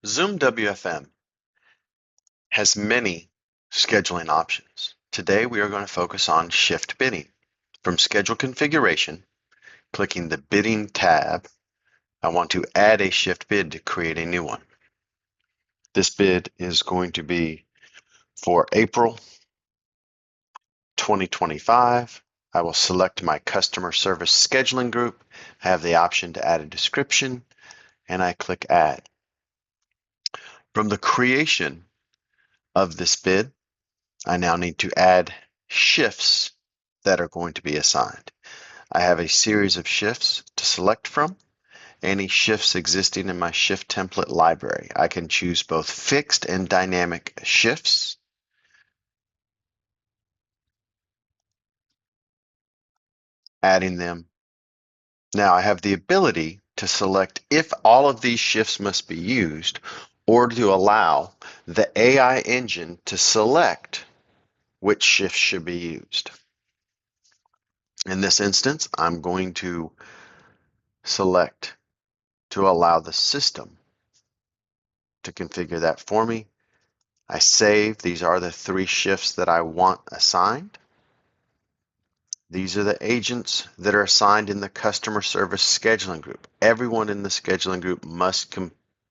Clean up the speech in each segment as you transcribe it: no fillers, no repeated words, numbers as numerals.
Zoom WFM has many scheduling options. Today we are going to focus on shift bidding. From schedule configuration, clicking the bidding tab, I want to add a shift bid to create a new one. This bid is going to be for April 2025. I will select my customer service scheduling group. I have the option to add a description, and I click add. From the creation of this bid, I now need to add shifts that are going to be assigned. I have a series of shifts to select from. Any shifts existing in my shift template library. I can choose both fixed and dynamic shifts. Adding them. Now I have the ability to select if all of these shifts must be used or to allow the AI engine to select which shifts should be used. In this instance, I'm going to select to allow the system to configure that for me. I save. These are the 3 shifts that I want assigned. These are the agents that are assigned in the customer service scheduling group. Everyone in the scheduling group must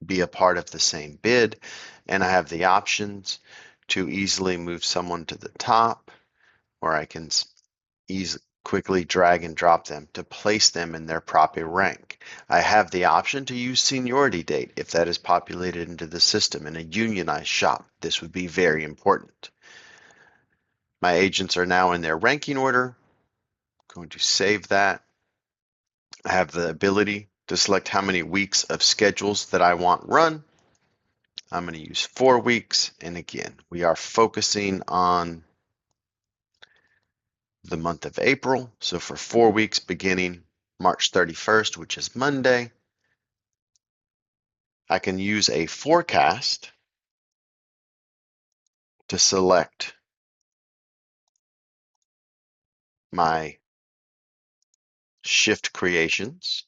be a part of the same bid, and I have the options to easily move someone to the top, or I can quickly drag and drop them to place them in their proper rank. I have the option to use seniority date if that is populated into the system in a unionized shop. This would be very important. My agents are now in their ranking order. I'm going to save that. I have the ability to select how many weeks of schedules that I want run. I'm going to use 4 weeks, and again, we are focusing on the month of April. So for 4 weeks beginning March 31st, which is Monday, I can use a forecast to select my shift creations.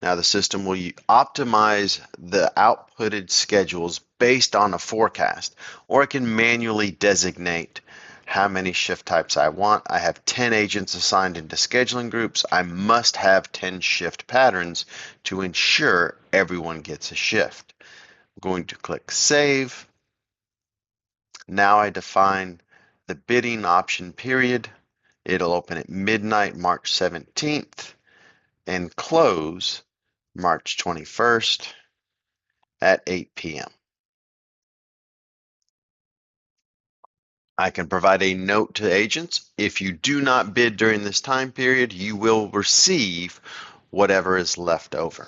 Now the system will optimize the outputted schedules based on a forecast, or it can manually designate how many shift types I want. I have 10 agents assigned into scheduling groups. I must have 10 shift patterns to ensure everyone gets a shift. I'm going to click Save. Now I define the bidding option period. It'll open at midnight, March 17th, and close March 21st at 8 p.m. I can provide a note to agents. If you do not bid during this time period, you will receive whatever is left over.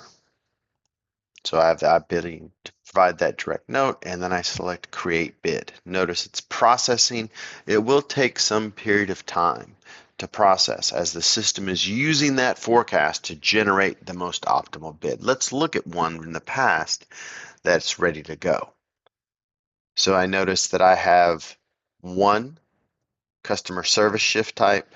So I have the ability to provide that direct note, and then I select Create Bid. Notice it's processing. It will take some period of time to process as the system is using that forecast to generate the most optimal bid. Let's look at one in the past that's ready to go. So I notice that I have 1 customer service shift type,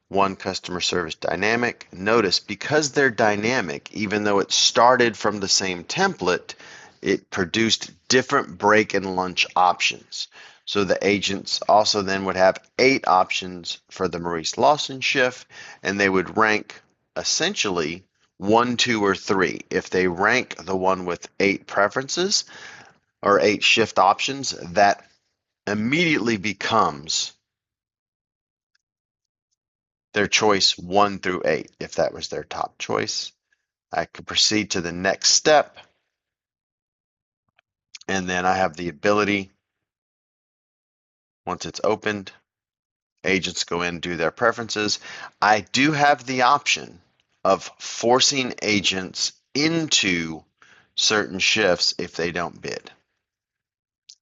1 customer service dynamic. Notice because they're dynamic, even though it started from the same template, it produced different break and lunch options. So the agents also then would have 8 options for the Maurice Lawson shift, and they would rank essentially 1, 2, or 3. If they rank the one with 8 preferences or 8 shift options, that immediately becomes their choice 1 through 8, if that was their top choice. I could proceed to the next step, and then I have the ability, once it's opened, agents go in and do their preferences. I do have the option of forcing agents into certain shifts if they don't bid.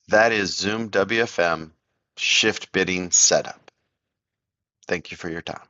That is Zoom WFM shift bidding setup. Thank you for your time.